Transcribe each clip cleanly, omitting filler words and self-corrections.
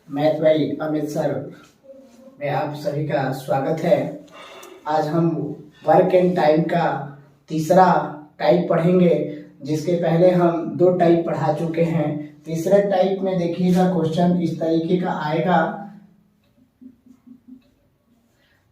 Math भाई Amit sir में आप सभी का स्वागत है। आज हम वर्क एंड टाइम का तीसरा टाइप पढ़ेंगे, जिसके पहले हम दो टाइप पढ़ा चुके हैं। तीसरे टाइप में देखिएगा क्वेश्चन इस तरीके का आएगा।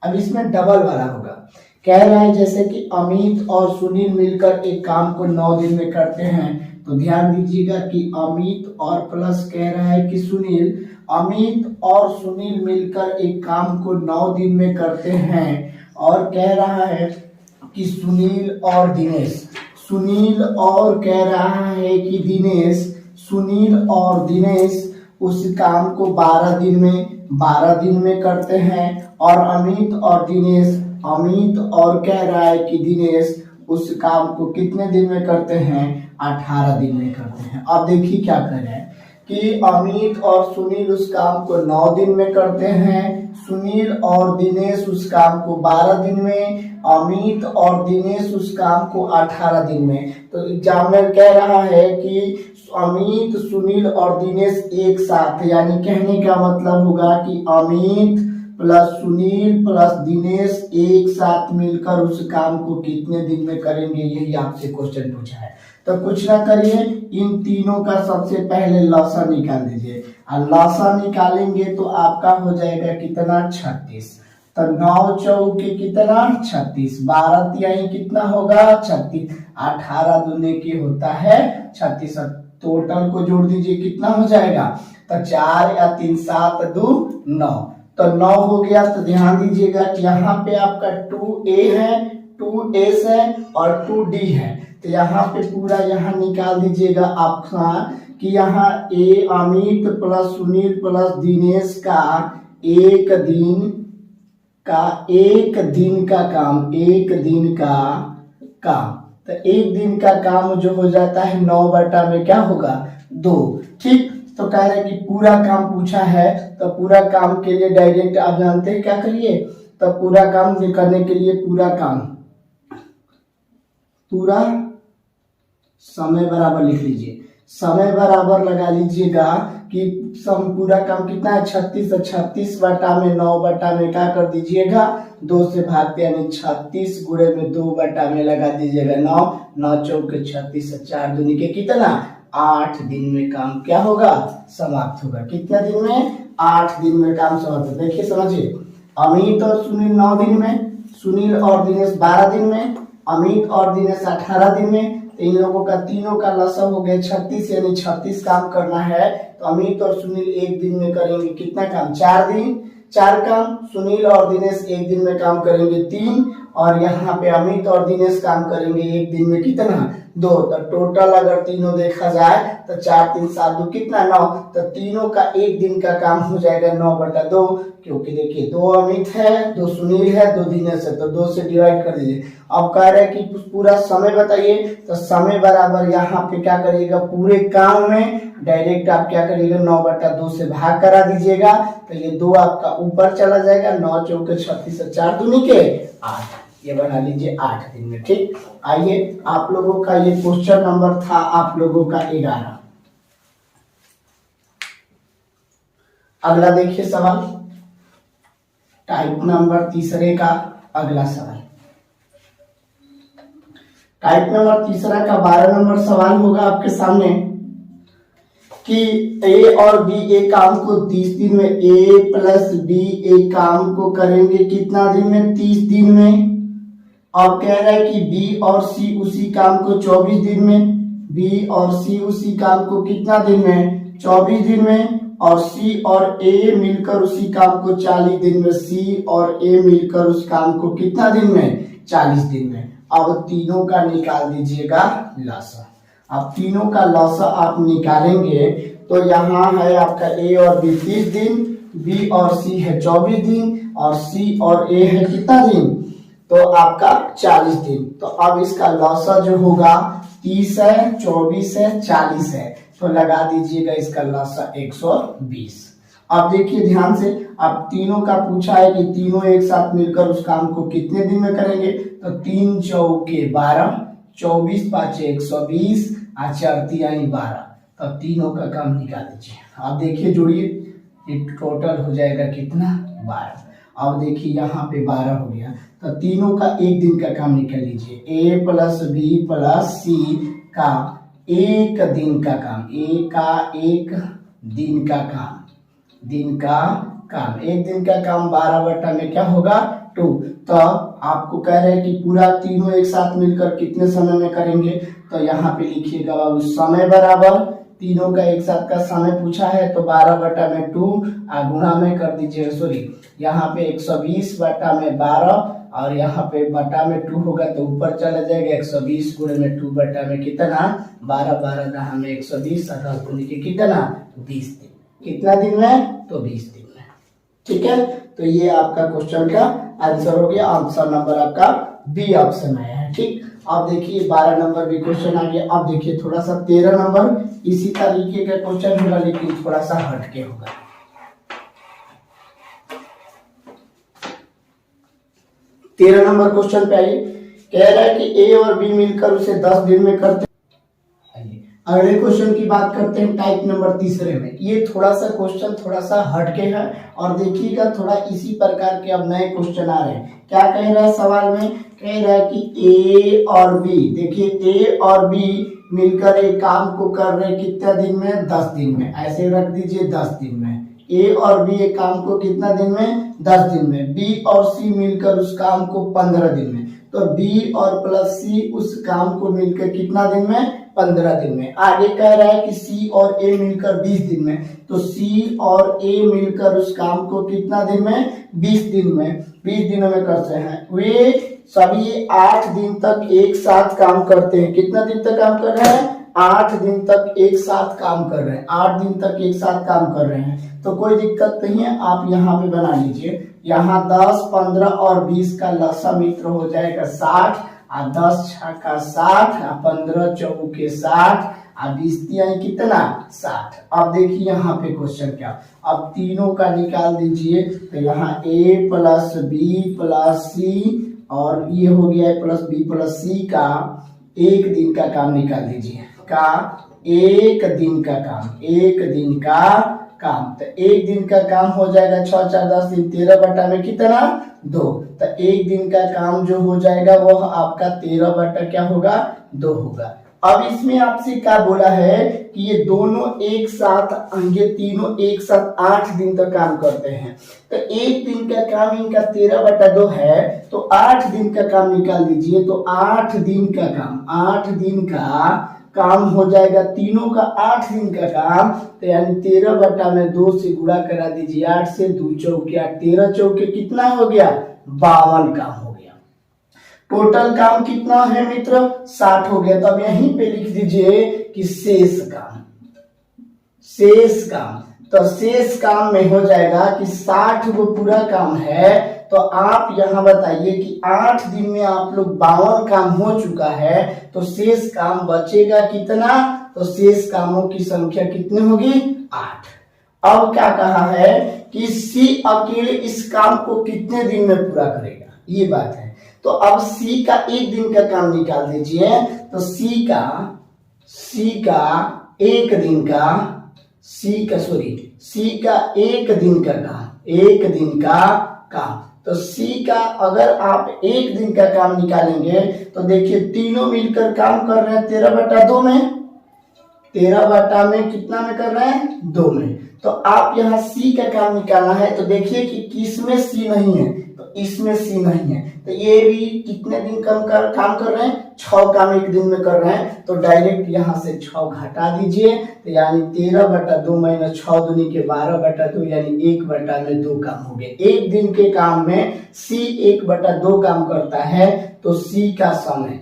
अब इसमें डबल वाला होगा। कह रहा है जैसे कि अमित और सुनील मिलकर एक काम को 9 दिन में करते हैं, तो ध्यान दीजिएगा कि अमित और प्लस कह रहा है कि सुनील, अमित और सुनील मिलकर एक काम को 9 दिन में करते हैं। और कह रहा है कि सुनील और दिनेश, सुनील और कह रहा है कि दिनेश, सुनील और दिनेश उस काम को 12 दिन में करते हैं। और अमित और दिनेश, अमित और कह रहा है कि दिनेश उस काम को कितने दिन में करते हैं? 18 दिन में करते हैं। अब देखिए क्या कर रहे हैं कि अमित और सुनील उस काम को 9 दिन में करते हैं, सुनील और दिनेश उस काम को 12 दिन में, अमित और दिनेश उस काम को 18 दिन में। तो एग्जामिनर कह रहा है कि अमित, सुनील और दिनेश एक साथ, यानी कहने का मतलब होगा कि अमित प्लस सुनील प्लस दिनेश एक साथ मिलकर उस काम को कितने दिन में करेंगे, यही आपसे क्वेश्चन पूछा है। तो कुछ ना करिए, इन तीनों का सबसे पहले लॉसा निकाल दीजिए। और लॉसा निकालेंगे तो आपका हो जाएगा कितना? 36। तो 9 चौके कितना? 36। 12 तिहाई कितना होगा? 36। 18 दूने की होता है 36। टोटल को जोड़ दीजिए, कितना हो जाएगा? तो 4 या 3 7 2 9। तो 9 हो गया। तो ध्यान दीजिएगा कि यहाँ पे आपका 2a है, 2s है और 2d है। तो यहाँ पे पूरा यहाँ निकाल दीजिएगा आपका कि यहाँ a Amit plus Sunil plus Dinesh का एक दिन का काम। तो एक दिन का काम जो हो जाता है 9 बटा में क्या होगा? 2। ठीक। तो कह रहे हैं कि पूरा काम पूछा है, तो पूरा काम के लिए डायरेक्ट आप जानते हैं क्या करिए। तो पूरा काम करने के लिए पूरा समय बराबर लिख लीजिए। समय बराबर लगा लीजिएगा कि पूरा काम कितना है? 36। 36 बटा में 9 बटा में क्या कर दीजिएगा? 2 से भागते, यानी 36 गुणे में 2 बटा में लगा दीजिएगा 9। 9 चौके 36, 4 दूनी के कितना? 8 दिन में काम क्या होगा? समाप्त होगा। कितने दिन में? 8 दिन में काम समाप्त होगा। देखिए समझिए, अमित और सुनील 9 दिन में, सुनील और दिनेश 12 दिन में, अमित और दिनेश 18 दिन में। तो इन लोगों का तीनों का लसम हो गया 36, यानी 36 काम करना है। तो अमित और सुनील एक दिन में करेंगे कितना काम? 4 दिन, 4 काम। सुनील और दिनेश एक दिन में काम करेंगे 3, और यहाँ पे अमित और दिनेश काम करेंगे एक दिन में कितना? 2। तो टोटल अगर तीनों देखा जाए तो 4 3 7 2 कितना? 9। तो तीनों का एक दिन का काम हो जाएगा 9 बटा 2, क्योंकि देखिए 2 अमित है, 2 सुनील है, 2 दिनेश है, तो 2 से डिवाइड कर दीजिए। अब कह रहे हैं कि पूरा समय बताइए। तो समय बराबर यहाँ पे क्या करिएगा? पूरे काम में डायरेक्ट आप क्या करिएगा? 9 बटा 2 से भाग करा दीजिएगा। तो ये 2 आपका ऊपर चला जाएगा। 9 चौके 36, 4 दूनी के 8। ये बना लीजिए 8 दिन में। ठीक। आइए, आप लोगों का ये क्वेश्चन नंबर था आप लोगों का 11। अगला देखिए सवाल, टाइप नंबर तीसरे का अगला सवाल। टाइप नंबर तीसरा का 12 नंबर सवाल होगा आपके सामने कि ए और बी एक काम को 30 दिन में, ए प्लस बी एक काम को करेंगे कितना दिन में? 30 दिन में। अब कह रहा है कि बी और सी उसी काम को 24 दिन में, बी और सी उसी काम को कितना दिन में? 24 दिन में। और सी और ए मिलकर उसी काम को 40 दिन में, सी और ए मिलकर उस काम को कितना दिन में? 40 दिन में। अब तीनों का निकाल दीजिएगा लॉसा। अब तीनों का लॉसा आप निकालेंगे तो यहाँ है आपका ए और बी 30 दिन, बी और सी है 24 दिन, और सी और ए है कितना दिन? तो आपका 40 दिन। तो अब इसका लॉसा जो होगा 30 है, 24 है, 40 है। तो लगा दीजिएगा इसका लॉसा 120। अब देखिए ध्यान से, अब तीनों का पूछा है कि तीनों एक साथ मिलकर उस काम को कितने दिन में करेंगे? तो 3 चौके 12, 24 पाँचे 120, 4 तिहाई 12। तब तीनों का काम निकाल दीजिए। आप देखिए, जोड़िए ये टोटल हो जाएगा कितना 12। अब देखिए यहाँ पे 12 हो गया, तो तीनों का एक दिन का काम निकल लीजिए। ए प्लस बी प्लस सी का एक दिन का काम, ए का एक दिन का काम, दिन का काम, एक दिन का काम 12 बटा में क्या होगा 2। तो आपको कह रहे हैं कि पूरा तीनों एक साथ मिलकर कितने समय में करेंगे, तो यहाँ पे लिखिएगा बाबू समय बराबर तीनों का एक साथ का समय पूछा है तो 12 बटा में 2 गुणा में कर दीजिए, सॉरी यहाँ पे 120 बटा में 12 और यहाँ पे बटा में 2 होगा तो ऊपर चला जाएगा 120 गुणे में 2 बटा में कितना 12, 12 दहा में 120 और 10 गुणे के कितना 20 दिन, कितना दिन में तो 20 दिन में। ठीक है, तो ये आपका क्वेश्चन का आंसर हो गया। आंसर नंबर आपका बी ऑप्शन आया है। ठीक, अब देखिए 12 नंबर भी क्वेश्चन आ गया। अब देखिए थोड़ा सा 13 नंबर इसी तरीके का क्वेश्चन होगा लेकिन थोड़ा सा हटके होगा। 13 नंबर क्वेश्चन पे आइए, कह रहा है कि ए और बी मिलकर उसे 10 दिन में करते हैं। अगले क्वेश्चन की बात करते हैं टाइप नंबर तीसरे में। ये थोड़ा सा क्वेश्चन थोड़ा सा हटके है और देखिएगा थोड़ा इसी प्रकार के अब नए क्वेश्चन आ रहे हैं। क्या कह रहा है सवाल में, कह रहा है कि ए और बी, देखिए ए और बी मिलकर एक काम को कर रहे कितने दिन में 10 दिन में, ऐसे रख दीजिए 10 दिन में। ए और बी एक काम को कितना दिन में 10 दिन में। बी और सी मिलकर उस काम को 15 दिन में, तो बी और प्लस सी उस काम को मिलकर कितना दिन में 15 दिन में। आगे कह रहा है कि सी और ए मिलकर 20 दिन में, तो सी और ए मिलकर उस काम को कितना दिन में 20 दिन में, 20 दिनों में करते हैं। वे सभी 8 दिन तक एक साथ काम करते हैं। कितना दिन तक काम कर रहे हैं 8 दिन तक एक साथ काम कर रहे हैं, 8 दिन तक एक साथ काम कर रहे हैं। तो कोई दिक्कत नहीं है, आप यहाँ पे बना लीजिए। यहाँ 10, 15 और 20 का लसा मित्र हो जाएगा 60, 10 छक्का 60, 15 चौके 60, 20 तिहाई कितना 60। अब देखिए यहाँ पे क्वेश्चन क्या, अब तीनों का निकाल दीजिए। तो यहाँ ए प्लस बी प्लस सी और ये हो गया है प्लस बी प्लस सी का एक दिन का काम निकाल दीजिए, का एक दिन का काम, एक दिन का काम। तो एक दिन का काम हो जाएगा 6 4 10 दिन, 13 बटा में कितना 2। तो एक दिन का काम जो हो जाएगा वो आपका 13 बटा क्या होगा 2 होगा। अब इसमें आपसे क्या बोला है कि ये दोनों एक साथ, ये तीनों एक साथ 8 दिन तक काम करते हैं। तो एक दिन का काम इनका 13 बटा 2 है, तो 8 दिन का काम निकाल दीजिए। तो 8 दिन का काम, 8 दिन का काम हो जाएगा तीनों का 8 दिन का काम, तो यानी 13 बटा में 2 से गुणा करा दीजिए। 8 से 2 चौके 8, 13 चौके कितना हो गया 52 काम हो गया। टोटल काम कितना है मित्र 60 हो गया। तो अब यहीं पे लिख दीजिए कि शेष काम, शेष काम। तो शेष काम में हो जाएगा कि 60 वो पूरा काम है, तो आप यहाँ बताइए कि 8 दिन में आप लोग 52 काम हो चुका है, तो शेष काम बचेगा कितना, तो शेष कामों की संख्या कितनी होगी 8। अब क्या कहा है कि सी अकेले इस काम को कितने दिन में पूरा करेगा, ये बात है। तो अब सी का एक दिन का काम निकाल दीजिए। तो सी का एक दिन का, सी का एक दिन का काम, एक दिन का काम। तो सी का अगर आप एक दिन का काम निकालेंगे तो देखिए तीनों मिलकर काम कर रहे हैं 13 बटा 2 में, 13 बटा में कितना में कर रहे हैं 2 में। तो आप यहाँ सी का काम निकालना है, तो देखिए कि किसमें सी नहीं है, तो इसमें सी नहीं है। तो ये भी कितने दिन काम कर रहे हैं 6 काम एक दिन में कर रहे हैं। तो डायरेक्ट यहाँ से 6 घटा दीजिए, तो यानी 13 बटा 2 माइनस 6 दूनी के 12 बटा 2 यानी 1 बटा में 2 काम हो गए। एक दिन के काम में सी 1 बटा 2 काम करता है, तो सी का समय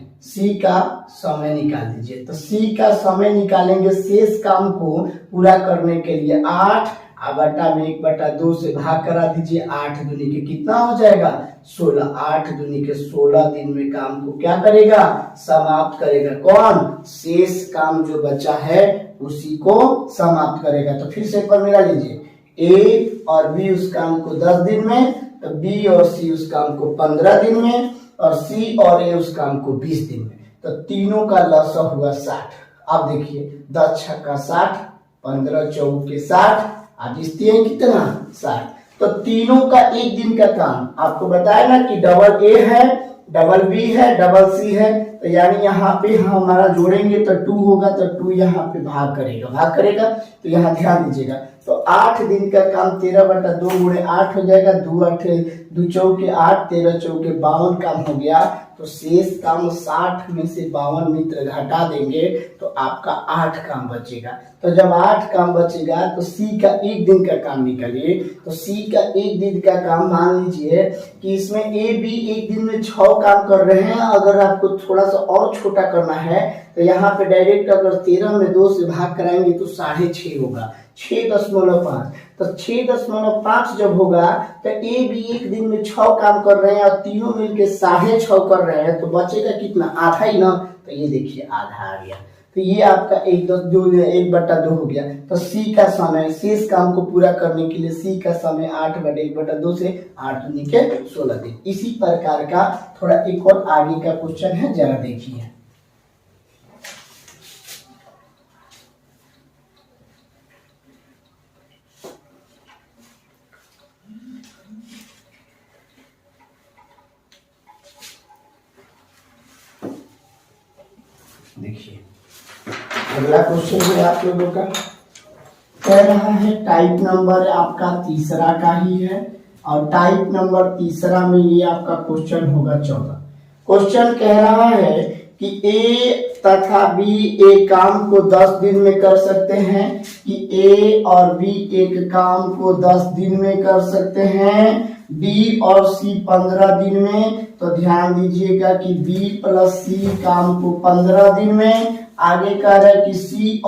निकाल दीजिए। तो सी का समय निकालेंगे शेष काम को पूरा करने के लिए 8 बटा में 1 बटा 2 से भाग करा दीजिए। 8 दूनी के कितना हो जाएगा 16, 8 दूनी के 16 दिन में काम को क्या करेगा समाप्त करेगा। कौन, शेष काम जो बचा है उसी को समाप्त करेगा। तो फिर से एक बार मिला लीजिए, ए और बी उस काम को 10 दिन में, तो बी और सी उस काम को 15 दिन में, और सी और ए उस काम को 20 दिन में। तो तीनों का लसा हुआ 60। अब देखिए 10 छक्का 60, 15 चौके 60, दिखती है कितना 60। तो तीनों का एक दिन का काम आपको बताया ना कि डबल ए है, डबल बी है, डबल सी है, तो यानी यहाँ पे हमारा जोड़ेंगे तो 2 होगा, तो 2 यहाँ पे भाग करेगा, तो यहाँ ध्यान दीजिएगा। तो 8 दिन का काम 13/2 गुणे 8 हो जाएगा, 2 चौके 8, 13 चौके 52 काम हो गया। तो शेष काम 60 में से 52 मित्र घटा देंगे तो आपका 8 काम बचेगा। तो जब 8 काम बचेगा तो सी का एक दिन का काम निकालिए। तो सी का एक दिन का काम मान लीजिए कि इसमें ए बी एक दिन में 6 काम कर रहे हैं। अगर आपको थोड़ा सा और छोटा करना है तो यहाँ पे डायरेक्ट अगर 13 में 2 से भाग कराएंगे तो 6.5 होगा, 6.5। तो 6.5 जब होगा तो ए बी एक दिन में 6 काम कर रहे हैं और तीनों मिलके 6.5 कर रहे हैं, तो बचेगा कितना, आधा ही ना। तो ये देखिए आधा आ गया। तो ये आपका 1/2 हो गया। तो सी का समय शेष काम को पूरा करने के लिए सी का समय 8/1/2 से 8 दूनी के 16 दिन। इसी प्रकार का थोड़ा एक और आगे का क्वेश्चन है, जरा देखिए। देखिए अगला क्वेश्चन है आप लोगों का, कह रहा है टाइप नंबर आपका तीसरा का ही है और टाइप नंबर तीसरा में ये आपका क्वेश्चन होगा 14। क्वेश्चन कह रहा है कि ए तथा बी एक काम को 10 दिन में कर सकते हैं, कि ए और बी एक काम को 10 दिन में कर सकते हैं, बी और सी 15 दिन में। तो ध्यान दीजिएगा कि बी प्लस सी काम को 15 दिन में। आगे कह रहा है कि सी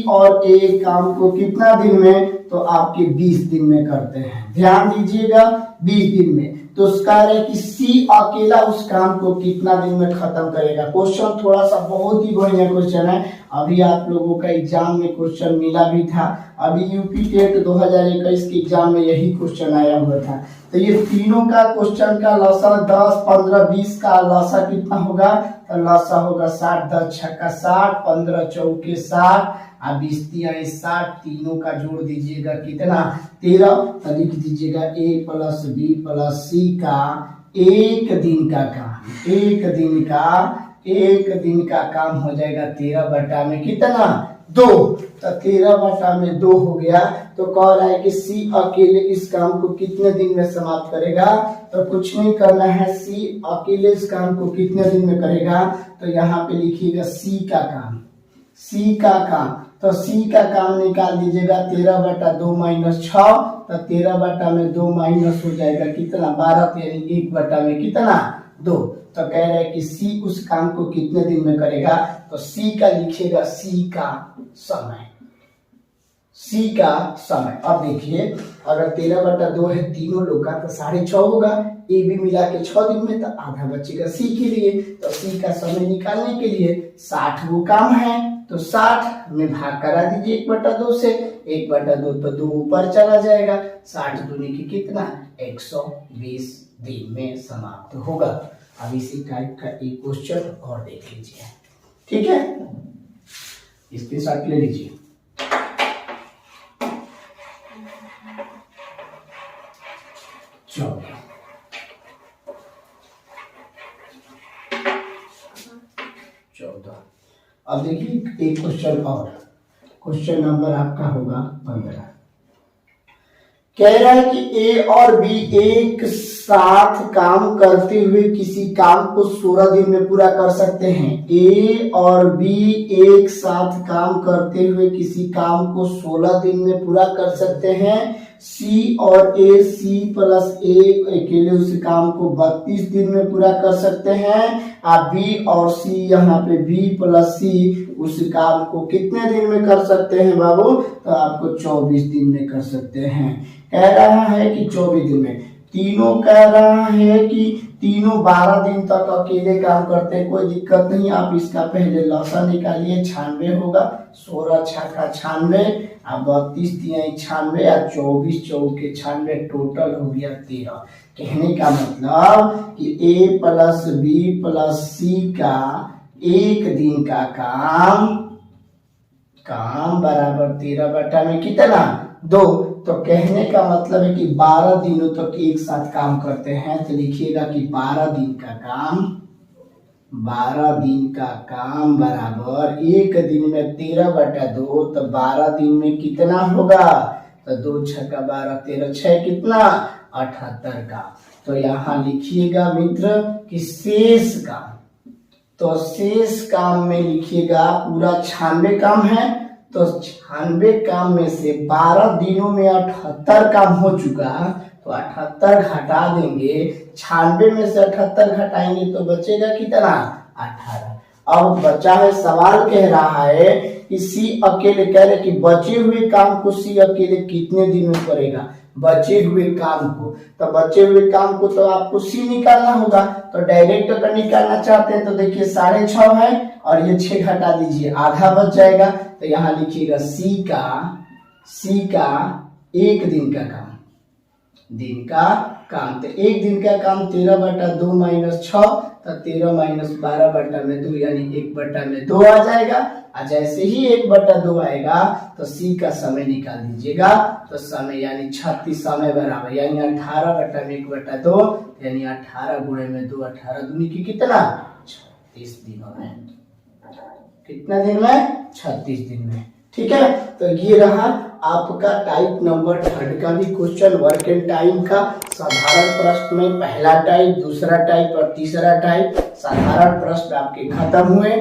और ए काम को कितना दिन में, तो आपके 20 दिन में करते हैं। ध्यान दीजिएगा 20 दिन में। तो उसका है कि सी अकेला उस काम को कितना दिन में खत्म करेगा। क्वेश्चन थोड़ा सा बहुत ही बढ़िया क्वेश्चन है। अभी आप लोगों का एग्जाम में क्वेश्चन मिला भी था, अभी यूपी टेट 2021 के एग्जाम में यही क्वेश्चन आया हुआ था। तो ये तीनों का क्वेश्चन का लसा 10, 15, 20 का लसा कितना होगा, तो लसा होगा 60, 10 छक्का 60, 15 चौके 60, 20 तिया 60, तीनों का जोड़ दीजिएगा कितना 13। तो लिख दीजिएगा ए प्लस बी प्लस सी का एक दिन का काम, एक दिन का काम हो जाएगा 13 बटा में कितना 2। तो 13 बटा में 2 हो गया। तो कह रहा है कि सी अकेले इस काम को कितने दिन में समाप्त करेगा, तो कुछ नहीं करना है, सी अकेले इस काम को कितने दिन में करेगा। तो यहाँ पे लिखिएगा सी का काम, तो सी का काम निकाल दीजिएगा 13/2 माइनस 6। तो 13 बटा में 2 माइनस हो जाएगा कितना 12, यानी 1 बटा में कितना 2। तो कह रहे हैं कि सी उस काम को कितने दिन में करेगा। तो सी का लिखिएगा सी का समय। अब देखिए अगर 13/2 है तीनों लोग का तो 6.5 होगा, ए बी मिला के 6 दिन में, तो आधा बचेगा सी के लिए। तो सी का समय निकालने के लिए 60 वो काम है, तो 60 में भाग करा दीजिए 1/2 से, 1/2 तो 2 ऊपर चला जाएगा, 60 दूनी की कितना 120 दिन में समाप्त होगा। अब इसी टाइप का एक क्वेश्चन और देख लीजिए, ठीक है, इसके साथ ले लीजिए। चौदह। अब देखिए एक क्वेश्चन और, क्वेश्चन नंबर आपका होगा 15। कह रहा है कि ए और बी एक साथ काम करते हुए किसी काम को 16 दिन में पूरा कर सकते हैं। ए और बी एक साथ काम करते हुए किसी काम को 16 दिन में पूरा कर सकते हैं। सी और ए, सी प्लस ए अकेले उस काम को 32 दिन में पूरा कर सकते हैं। आप बी और सी, यहाँ पे बी प्लस सी उस काम को कितने दिन में कर सकते हैं बाबू, तो आपको 24 दिन में कर सकते हैं। कह रहा है कि 24 दिन में, तीनों कह रहा है कि तीनों 12 दिन तक अकेले काम करते हैं, कोई दिक्कत नहीं। आप इसका पहले लसा निकालिए, 96 होगा, 16 छक्का 96, 32 तिया 96, 24 चौके 96, टोटल हो गया 13। कहने का मतलब कि ए प्लस बी प्लस सी का एक दिन का काम काम बराबर 13 बटा में कितना 2। तो कहने का मतलब है कि 12 दिनों तक एक साथ काम करते हैं, तो लिखिएगा कि 12 दिन का काम बराबर एक दिन में 13 बटा 2, तो 12 दिन में कितना होगा, तो 2 छक्का 12 13 6 कितना 78 का। तो यहाँ लिखिएगा मित्र कि शेष काम, तो शेष काम में लिखिएगा पूरा 96 काम है, तो 96 काम में से 12 दिनों में 78 काम हो चुका, तो 78 घटा देंगे, 96 में से 78 घटाएंगे तो बचेगा कितना 18। अब बचा है, सवाल कह रहा है कि सी अकेले, कह रहे कि बचे हुए काम को सी अकेले कितने दिन में करेगा, बचे हुए काम को, तो बचे हुए काम को तो आपको सी निकालना होगा। तो डायरेक्ट अगर निकालना चाहते हैं तो देखिए 6.5 है और ये 6 घटा दीजिए, आधा बच जाएगा। तो यहाँ लिखिएगा सी का एक दिन का काम, तो एक दिन का काम 13 बटा 2 माइनस 6, तो 13 माइनस 12 बटा में 2 यानी 1 बटा में 2 आ जाएगा। और जैसे ही 1 बटा 2 आएगा तो सी का समय निकाल दीजिएगा, तो समय यानी 36 समय बराबर यानी 18 बटा में 1 बटा 2 यानी 18 गुणे में 2, 18 दूनी की कितना 36 दिनों में, कितना दिन में 36 दिन में। ठीक है, तो ये रहा आपका टाइप नंबर 3 का भी क्वेश्चन, वर्क एंड टाइम का। साधारण प्रश्न में पहला टाइप, दूसरा टाइप और तीसरा टाइप साधारण प्रश्न आपके खत्म हुए।